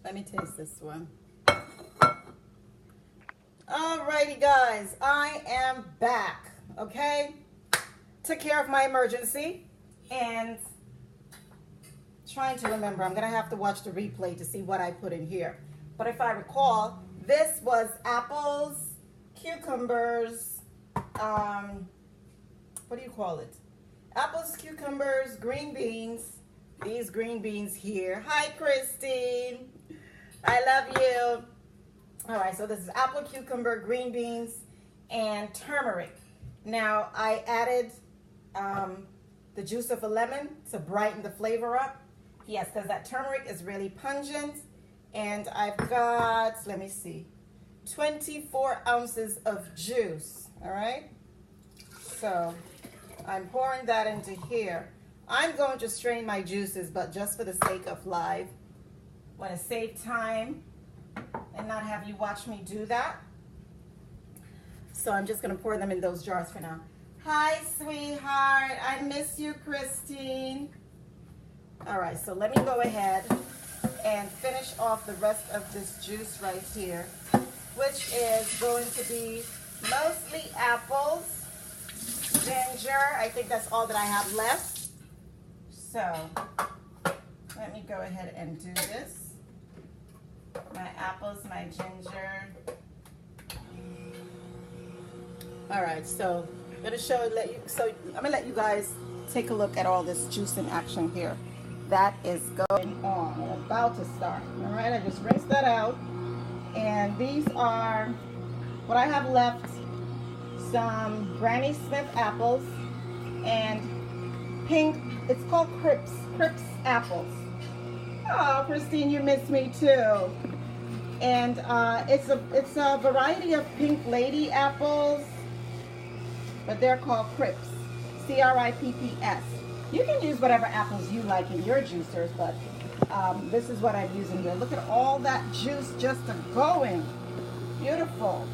Let me taste this one. Alrighty, guys, I am back. Okay, took care of my emergency and trying to remember. I'm gonna have to watch the replay to see what I put in here. But if I recall, this was apples, cucumbers, what do you call it? Apples, cucumbers, green beans. These green beans here. Hi, Christine. I love you. All right, so this is apple, cucumber, green beans, and turmeric. Now, I added the juice of a lemon to brighten the flavor up. Yes, because that turmeric is really pungent. And I've got, let me see, 24 ounces of juice, all right? So I'm pouring that into here. I'm going to strain my juices, but just for the sake of live, want to save time and not have you watch me do that. So I'm just going to pour them in those jars for now. Hi, sweetheart. I miss you, Christine. All right, so let me go ahead and finish off the rest of this juice right here, which is going to be mostly apples, ginger. I think that's all that I have left. So let me go ahead and do this. My apples, my ginger. All right, so I'm gonna I'm gonna let you guys take a look at all this juice in action here. That is going on. I'm about to start. All right, I just rinsed that out. And these are what I have left: some Granny Smith apples and pink, it's called Crips apples. Oh, Christine, you miss me too. And it's a variety of pink lady apples, but they're called Crips, C-R-I-P-P-S. You can use whatever apples you like in your juicers, but this is what I'm using here. Look at all that juice just going. Beautiful.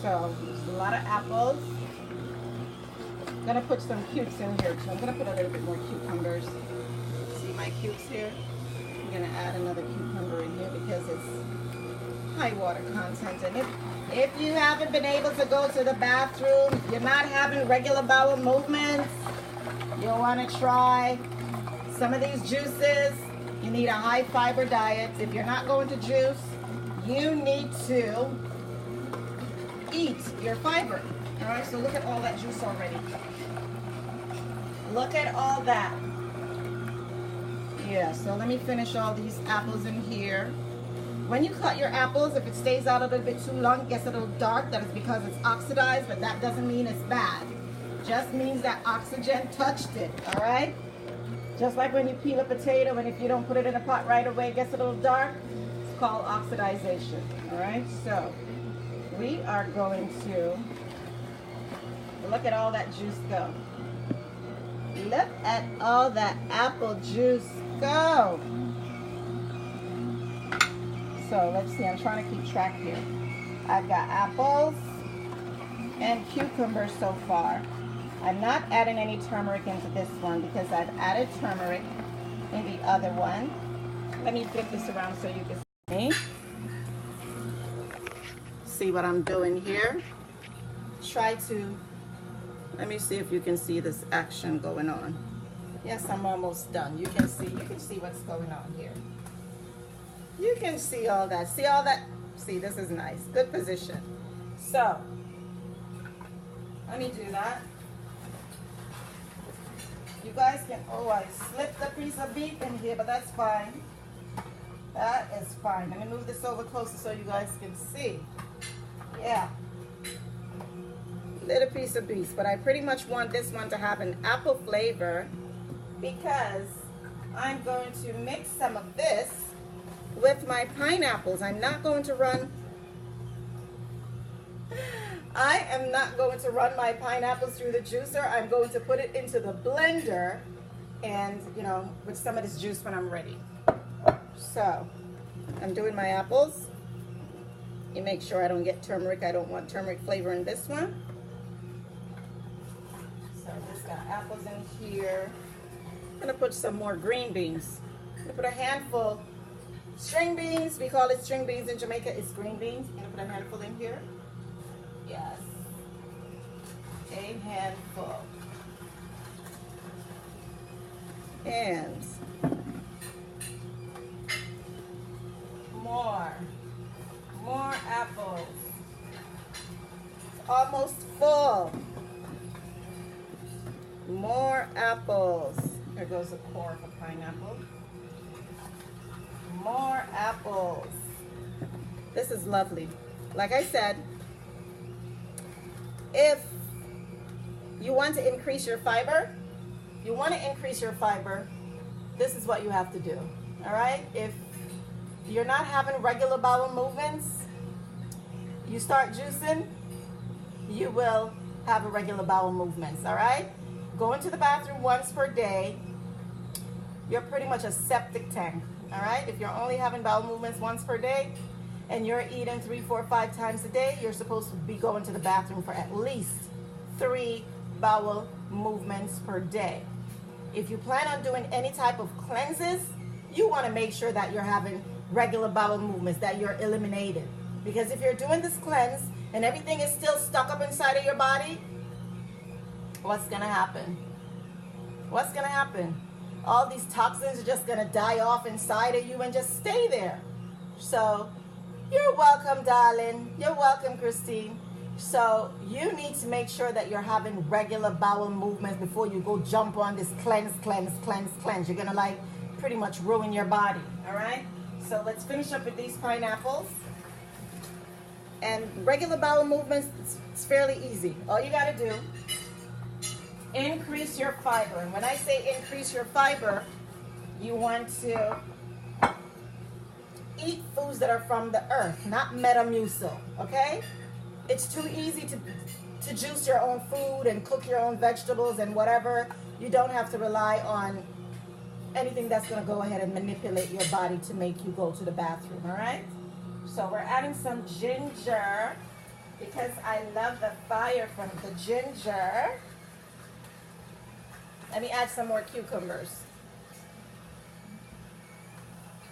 So there's a lot of apples. I'm gonna put some cukes in here too. I'm gonna put a little bit more cucumbers. See my cukes here? I'm gonna add another cucumber in here because it's high water content. And if you haven't been able to go to the bathroom, you're not having regular bowel movements, you'll want to try some of these juices. You need a high fiber diet. If you're not going to juice, you need to eat your fiber. All right, so look at all that juice already. Look at all that. Yeah, so let me finish all these apples in here. When you cut your apples, if it stays out a little bit too long, it gets a little dark, that is because it's oxidized, but that doesn't mean it's bad. Just means that oxygen touched it, all right? Just like when you peel a potato and if you don't put it in a pot right away, it gets a little dark. It's called oxidization, all right? So we are going to look at all that juice go. Look at all that apple juice go. So let's see, I'm trying to keep track here. I've got apples and cucumbers so far. I'm not adding any turmeric into this one because I've added turmeric in the other one. Let me flip this around so you can see what I'm doing here. Let me see if you can see this action going on. Yes, I'm almost done. You can see what's going on here. You can see all that. See all that? See, this is nice. Good position. So, let me do that. You guys can, oh, I slipped a piece of beef in here, but that's fine. That is fine. Let me move this over closer so you guys can see. Yeah. Little piece of beef, but I pretty much want this one to have an apple flavor because I'm going to mix some of this with my pineapples. I am not going to run my pineapples through the juicer. I'm going to put it into the blender and, with some of this juice when I'm ready. So, I'm doing my apples. You make sure I don't get turmeric. I don't want turmeric flavor in this one. So, I just got apples in here. I'm going to put some more green beans. I'm going to put a handful String beans, we call it string beans in Jamaica. It's green beans. I'm gonna put a handful in here. Yes, a handful. And more apples. It's almost full. More apples. There goes the core of a pineapple. More apples. This is lovely. Like I said, if you want to increase your fiber, this is what you have to do. All right? If you're not having regular bowel movements, you start juicing, you will have irregular bowel movements. All right? Going to the bathroom once per day, you're pretty much a septic tank. All right? If you're only having bowel movements once per day and you're eating 3, 4, 5 times a day, you're supposed to be going to the bathroom for at least 3 bowel movements per day. If you plan on doing any type of cleanses, you want to make sure that you're having regular bowel movements, that you're eliminated. Because if you're doing this cleanse and everything is still stuck up inside of your body, what's going to happen? What's going to happen? All these toxins are just going to die off inside of you and just stay there. So you're welcome, darling. You're welcome, Christine. So you need to make sure that you're having regular bowel movements before you go jump on this cleanse. You're going to like pretty much ruin your body. All right? So let's finish up with these pineapples. And regular bowel movements, it's fairly easy. All you got to do, increase your fiber. And when I say increase your fiber, you want to eat foods that are from the earth, not Metamucil, okay? It's too easy to juice your own food and cook your own vegetables and whatever. You don't have to rely on anything that's going to go ahead and manipulate your body to make you go to the bathroom, all right? So we're adding some ginger because I love the fire from the ginger. Let me add some more cucumbers.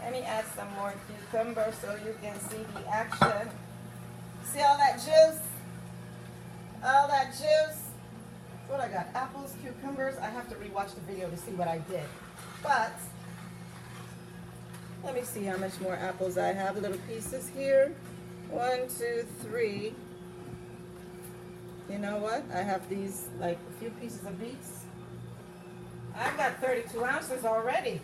Let me add some more cucumbers so you can see the action. See all that juice? All that juice? That's what I got. Apples, cucumbers. I have to rewatch the video to see what I did. But let me see how much more apples I have. Little pieces here. 1, 2, 3. You know what? I have these, like a few pieces of beets. I've got 32 ounces already.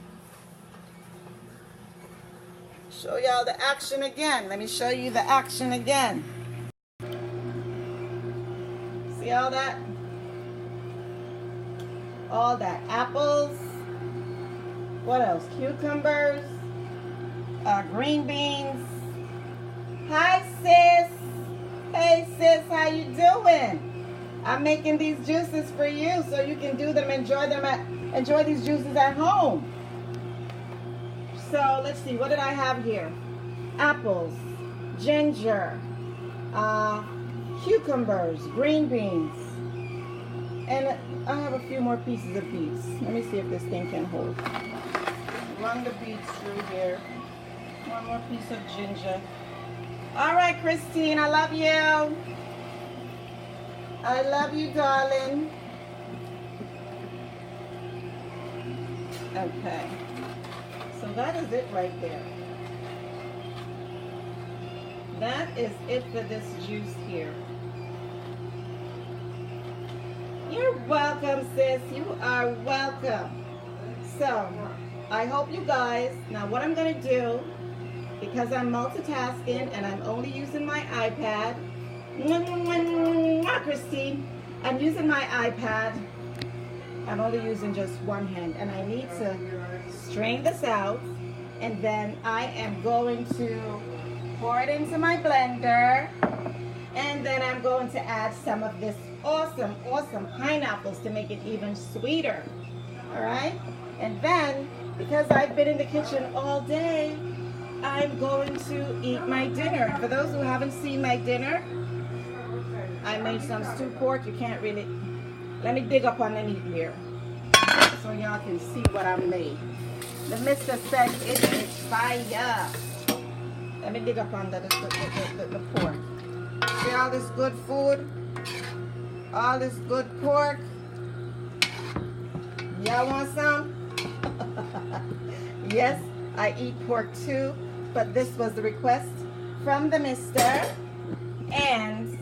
Show y'all the action again. Let me show you the action again. See all that? All that apples. What else? Cucumbers. Green beans. Hi, sis. Hey, sis, how you doing? I'm making these juices for you so you can do them, enjoy these juices at home. So let's see, what did I have here? Apples, ginger, cucumbers, green beans, and I have a few more pieces of beets. Let me see if this thing can hold. Run the beets through here. One more piece of ginger. All right, Christine, I love you. I love you, darling. Okay. So that is it right there. That is it for this juice here. You're welcome, sis. You are welcome. So, I hope you guys, now what I'm going to do, because I'm multitasking and I'm only using my iPad, Christine, I'm using my iPad. I'm only using just one hand, and I need to strain this out, and then I am going to pour it into my blender, and then I'm going to add some of this awesome pineapples to make it even sweeter. All right? And then, because I've been in the kitchen all day, I'm going to eat my dinner. For those who haven't seen my dinner, I made some stewed pork. You can't really, let me dig up underneath here so y'all can see what I made. The mister said it is fire. Let me dig up under the pork. See all this good food? All this good pork? Y'all want some? Yes, I eat pork too, but this was the request from the mister. And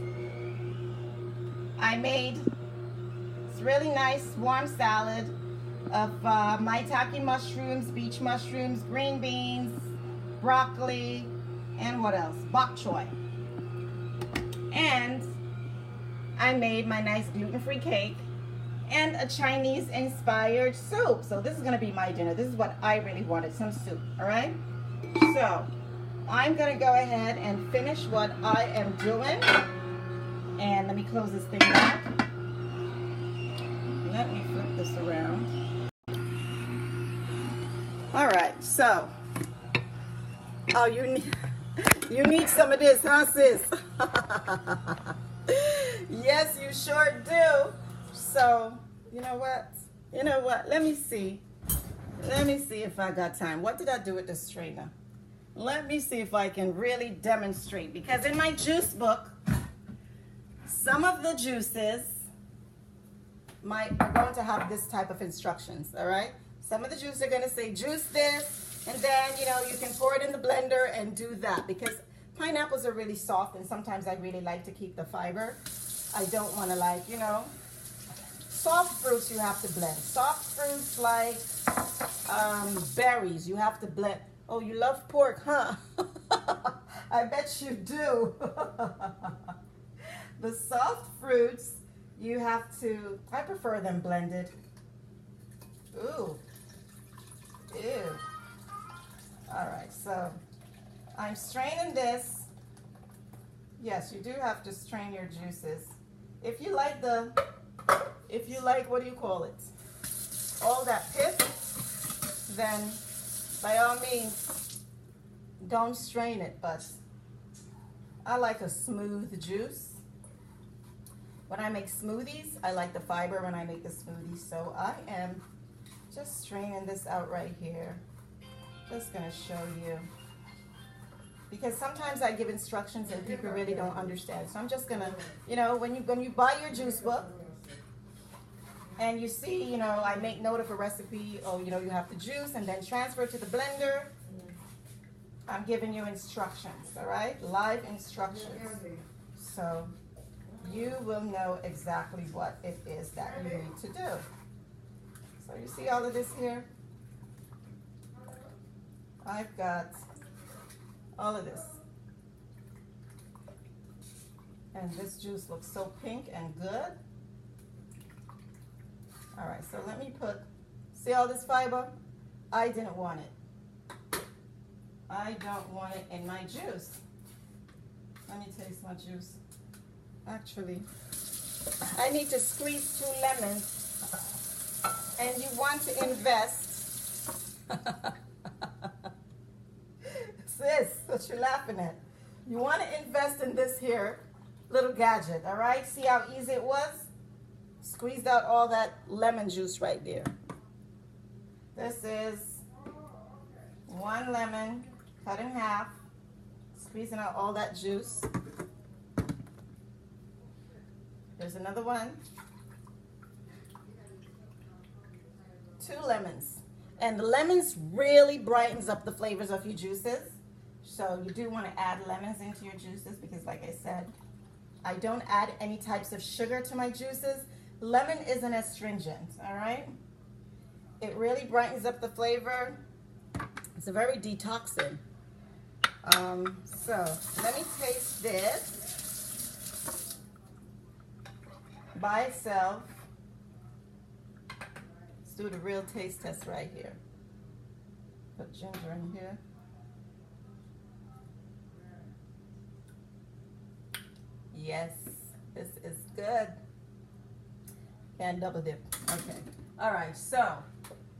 I made this really nice warm salad of maitake mushrooms, beach mushrooms, green beans, broccoli, and what else? Bok choy. And I made my nice gluten-free cake and a Chinese-inspired soup. So this is going to be my dinner. This is what I really wanted, some soup, all right? So I'm going to go ahead and finish what I am doing. And let me close this thing back. Let me flip this around. All right, so, oh, you need some of this, huh, sis? Yes, you sure do. So, you know what? Let me see if I got time. What did I do with the strainer? Let me see if I can really demonstrate, because in my juice book, some of the juices are going to have this type of instructions, all right? Some of the juices are going to say juice this, and then, you can pour it in the blender and do that, because pineapples are really soft, and sometimes I really like to keep the fiber. I don't want to soft fruits you have to blend. Soft fruits like berries, you have to blend. Oh, you love pork, huh? I bet you do. The soft fruits, you have to, I prefer them blended. Ooh. Ew. All right, so I'm straining this. Yes, you do have to strain your juices. If you like what do you call it? All that pith, then by all means, don't strain it, but I like a smooth juice. When I make smoothies, I like the fiber when I make the smoothies, so I am just straining this out right here. Just gonna show you. Because sometimes I give instructions and people really don't understand. So I'm just gonna, when you buy your juice book and you see, I make note of a recipe, you have to juice and then transfer to the blender. I'm giving you instructions, all right? Live instructions. So you will know exactly what it is that you need to do. So you see all of this here? I've got all of this. And this juice looks so pink and good. All right, so let me see all this fiber? I didn't want it. I don't want it in my juice. Let me taste my juice. Actually, I need to squeeze 2 lemons. And you want to invest. Sis, what you laughing at? You want to invest in this here little gadget, all right? See how easy it was? Squeezed out all that lemon juice right there. This is 1 lemon cut in half, squeezing out all that juice. There's another one. 2 lemons. And the lemons really brightens up the flavors of your juices. So you do want to add lemons into your juices because, like I said, I don't add any types of sugar to my juices. Lemon isn't as stringent, all right? It really brightens up the flavor. It's a very detoxing. So let me taste this by itself. Let's do the real taste test right here. Put ginger in here. Yes, this is good. And double dip. Okay. All right, so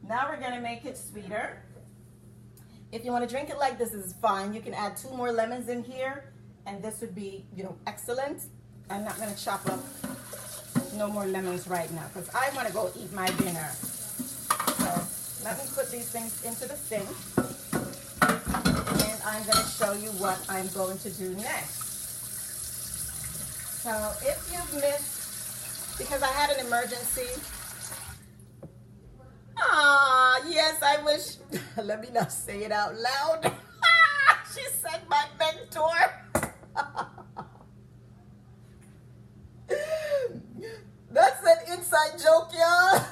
now we're gonna make it sweeter. If you want to drink it like this, is fine. You can add 2 more lemons in here, and this would be, excellent. I'm not gonna chop up no more lemons right now because I want to go eat my dinner. So let me put these things into the sink. And I'm going to show you what I'm going to do next. So if you've missed, because I had an emergency. Yes, I wish. Let me not say it out loud. She said my mentor. That's an inside joke, y'all.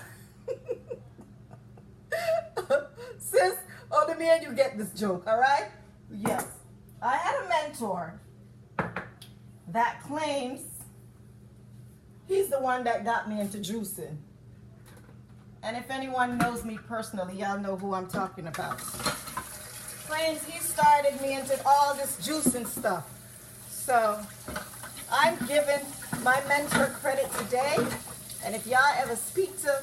Sis, only me and you get this joke, all right? Yes. I had a mentor that claims he's the one that got me into juicing. And if anyone knows me personally, y'all know who I'm talking about. Claims he started me into all this juicing stuff. So I'm giving my mentor credit today. And if y'all ever speak to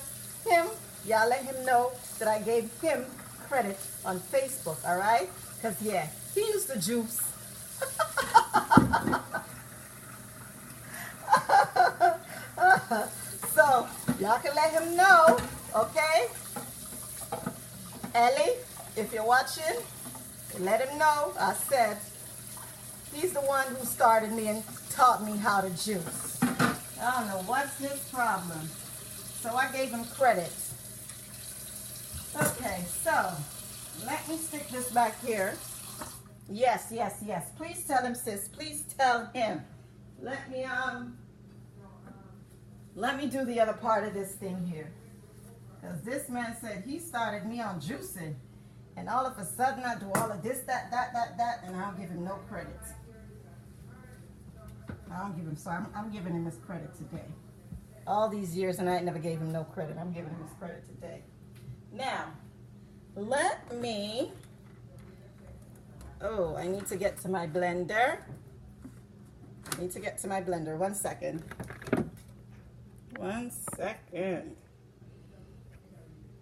him, y'all let him know that I gave him credit on Facebook, all right? Because, yeah, he used to juice. So, y'all can let him know, okay? Ellie, if you're watching, let him know I said he's the one who started me and taught me how to juice. I don't know what's his problem. So I gave him credit. Okay, so let me stick this back here. Yes, yes, yes. Please tell him, sis. Please tell him. Let me do the other part of this thing here. Because this man said he started me on juicing. And all of a sudden I do all of this, that, and I don't give him no credit. I don't give him, so I'm giving him his credit today. All these years and I never gave him no credit. I'm giving him his credit today. Now, let me, I need to get to my blender. One second.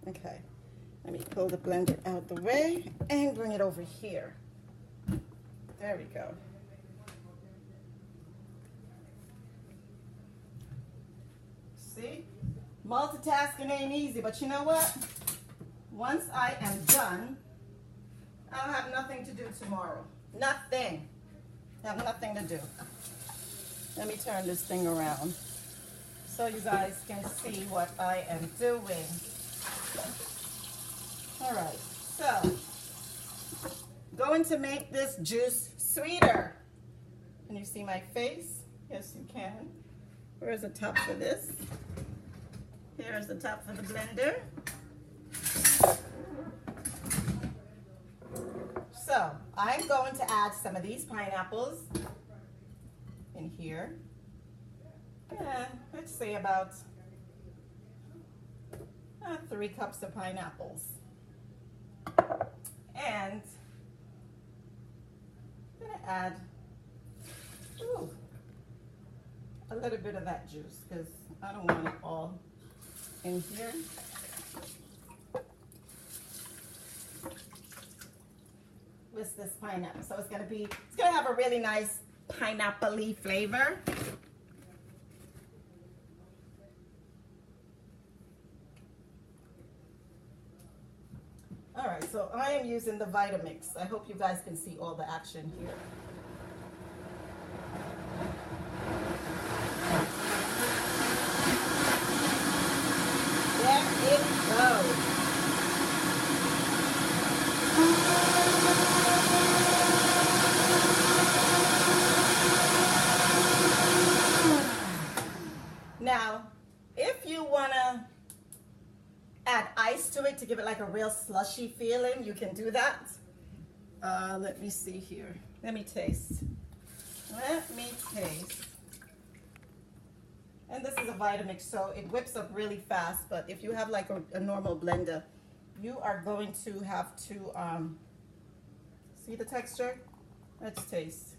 Okay. Let me pull the blender out the way and bring it over here. There we go. See? Multitasking ain't easy, but you know what? Once I am done, I'll have nothing to do tomorrow. Nothing. I have nothing to do. Let me turn this thing around so you guys can see what I am doing. All right, so going to make this juice sweeter. Can you see my face? Yes, you can. Where's the top for this? Here's the top for the blender. So I'm going to add some of these pineapples in here. Yeah, let's say about 3 cups of pineapples. And I'm going to add a little bit of that juice because I don't want it all in here. With this pineapple. So it's going to have a really nice pineapple-y flavor. All right, so I am using the Vitamix. I hope you guys can see all the action here. There it goes. Now, if you want to add ice to it to give it like a real slushy feeling, you can do that. Let me see here. Let me taste. And this is a Vitamix, so it whips up really fast, but if you have like a normal blender, you are going to have to, see the texture? Let's taste.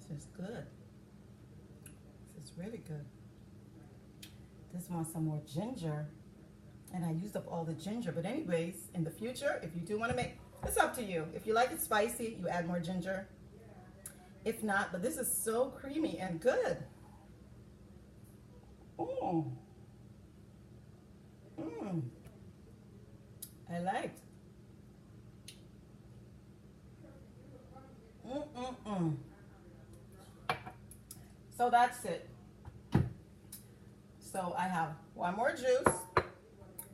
This is good. This is really good. This wants some more ginger, and I used up all the ginger, but anyways, in the future, if you do want to make, it's up to you. If you like it spicy, you add more ginger. If not, but this is so creamy and good. Mm. Mm. I liked. Mm-mm-mm. So that's it. So I have one more juice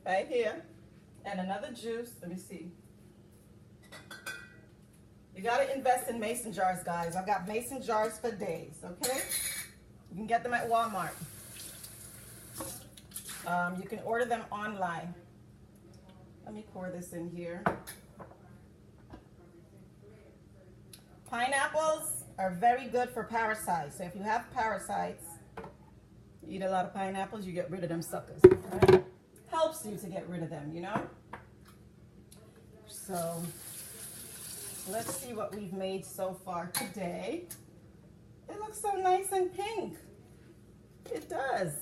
right here and another juice. Let me see. You got to invest in mason jars, guys. I've got mason jars for days, okay? You can get them at Walmart. You can order them online. Let me pour this in here. Pineapples are very good for parasites. So if you have parasites, you eat a lot of pineapples, you get rid of them suckers. Right? Helps you to get rid of them, you know? So let's see what we've made so far today. It looks so nice and pink. It does.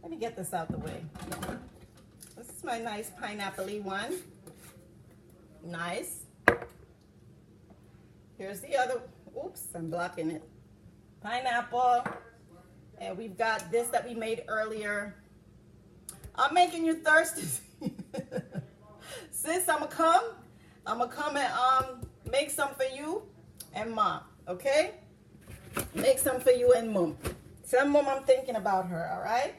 Let me get this out the way. This is my nice pineapple-y one. Nice. Here's the other. Oops, I'm blocking it. Pineapple. And we've got this that we made earlier. I'm making you thirsty. Sis, I'm gonna come and make some for you and Mom, okay? Make some for you and Mom. Tell Mom I'm thinking about her, all right?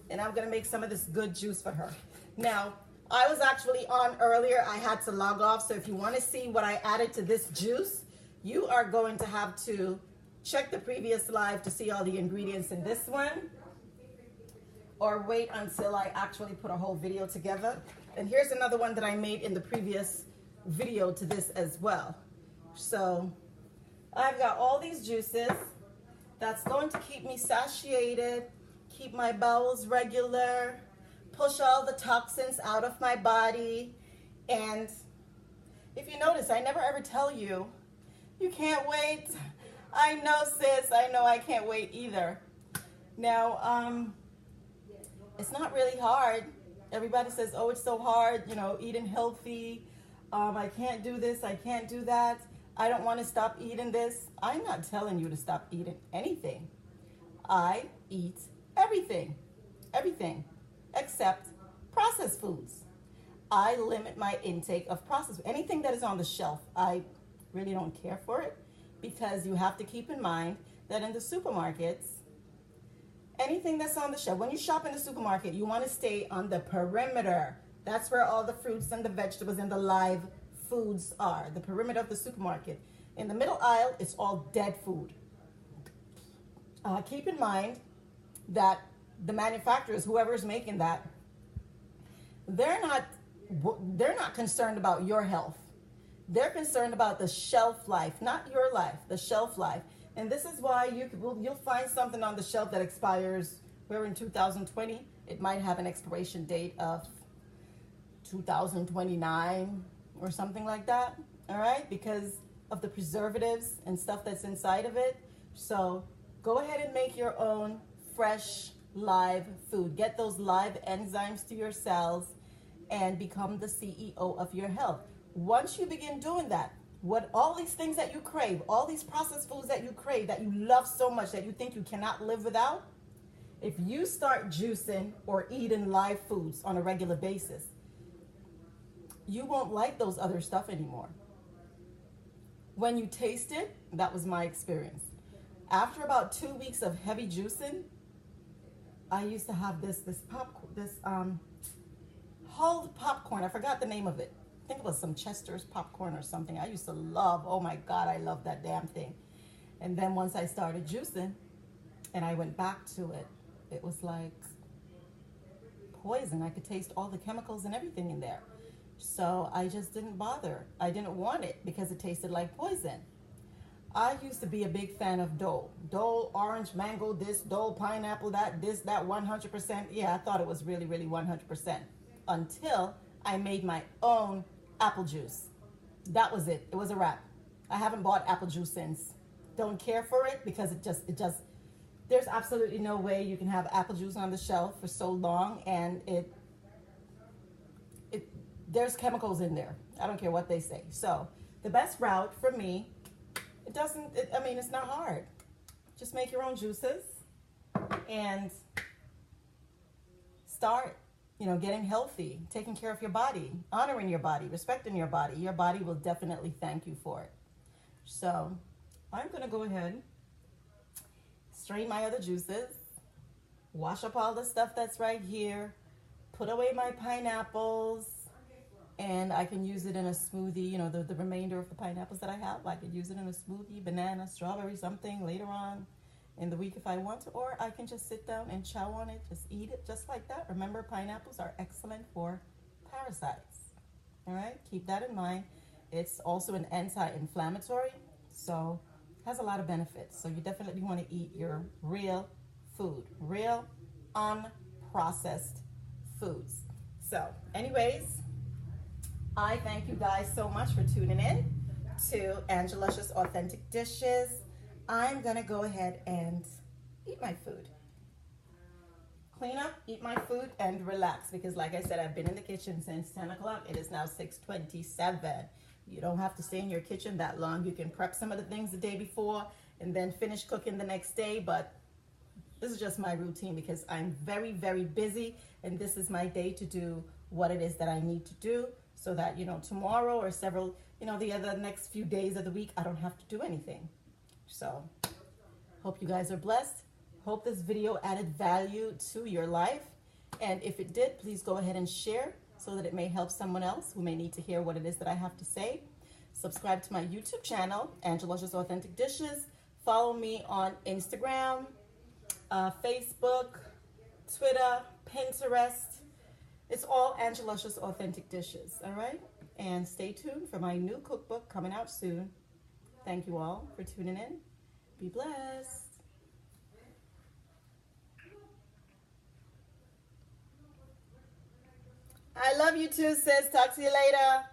And I'm gonna make some of this good juice for her. Now, I was actually on earlier. I had to log off, so if you wanna see what I added to this juice, you are going to have to check the previous live to see all the ingredients in this one, or wait until I actually put a whole video together. And here's another one that I made in the previous video to this as well. So I've got all these juices that's going to keep me satiated, keep my bowels regular, push all the toxins out of my body. And if you notice, I never ever tell you, you can't wait. I know, sis, I know I can't wait either. Now, it's not really hard. Everybody says, oh, it's so hard, you know, eating healthy. I can't do this, I can't do that. I don't want to stop eating this. I'm not telling you to stop eating anything. I eat everything, except processed foods. I limit my intake of processed food. Anything that is on the shelf, I really don't care for it, because you have to keep in mind that in the supermarkets, anything that's on the shelf, when you shop in the supermarket, you want to stay on the perimeter. That's where all the fruits and the vegetables and the live foods are, the perimeter of the supermarket. In the middle aisle, it's all dead food. Keep in mind that the manufacturers, whoever's making that, they're not concerned about your health. They're concerned about the shelf life, not your life, the shelf life. And this is why you'll find something on the shelf that expires. We're in 2020. It might have an expiration date of 2029 or something like that, all right? Because of the preservatives and stuff that's inside of it. So go ahead and make your own fresh, live food. Get those live enzymes to your cells and become the CEO of your health. Once you begin doing that, what all these things that you crave, all these processed foods that you crave, that you love so much, that you think you cannot live without, if you start juicing or eating live foods on a regular basis, you won't like those other stuff anymore. When you taste it, that was my experience. After about 2 weeks of heavy juicing, I used to have this hulled popcorn. I forgot the name of it. I think it was some Chester's popcorn or something. I used to love, oh my God, I love that damn thing. And then once I started juicing and I went back to it, it was like poison. I could taste all the chemicals and everything in there. So I just didn't bother. I didn't want it because it tasted like poison. I used to be a big fan of Dole. Dole, orange, mango, this, Dole, pineapple, that, this, that, 100%. Yeah, I thought it was really, really 100%. Until I made my own apple juice. That was it. It was a wrap. I haven't bought apple juice since. Don't care for it because it just, there's absolutely no way you can have apple juice on the shelf for so long and there's chemicals in there. I don't care what they say. So the best route for me, it's not hard. Just make your own juices and start, you know, getting healthy, taking care of your body, honoring your body, respecting your body will definitely thank you for it. So I'm going to go ahead, strain my other juices, wash up all the stuff that's right here, put away my pineapples, and I can use it in a smoothie, you know, the remainder of the pineapples that I have. I could use it in a smoothie, banana, strawberry, something later on in the week if I want to, or I can just sit down and chow on it, just eat it just like that. Remember, pineapples are excellent for parasites. All right, keep that in mind. It's also an anti-inflammatory, so it has a lot of benefits. So you definitely want to eat your real food, real unprocessed foods. So anyways, I thank you guys so much for tuning in to Ange'luscious Authentic Dishes. I'm gonna go ahead and eat my food. Clean up, eat my food, and relax, because like I said, I've been in the kitchen since 10 o'clock. It is now 6:27. You don't have to stay in your kitchen that long. You can prep some of the things the day before and then finish cooking the next day, but this is just my routine because I'm very, very busy, and this is my day to do what it is that I need to do, so that, you know, tomorrow or several, you know, the other next few days of the week, I don't have to do anything. So hope you guys are blessed. Hope this video added value to your life. And if it did, please go ahead and share so that it may help someone else who may need to hear what it is that I have to say. Subscribe to my YouTube channel, Ange'luscious Authentic Dishes. Follow me on Instagram, Facebook, Twitter, Pinterest. It's all Ange'luscious Authentic Dishes, all right? And stay tuned for my new cookbook coming out soon. Thank you all for tuning in. Be blessed. I love you too, sis. Talk to you later.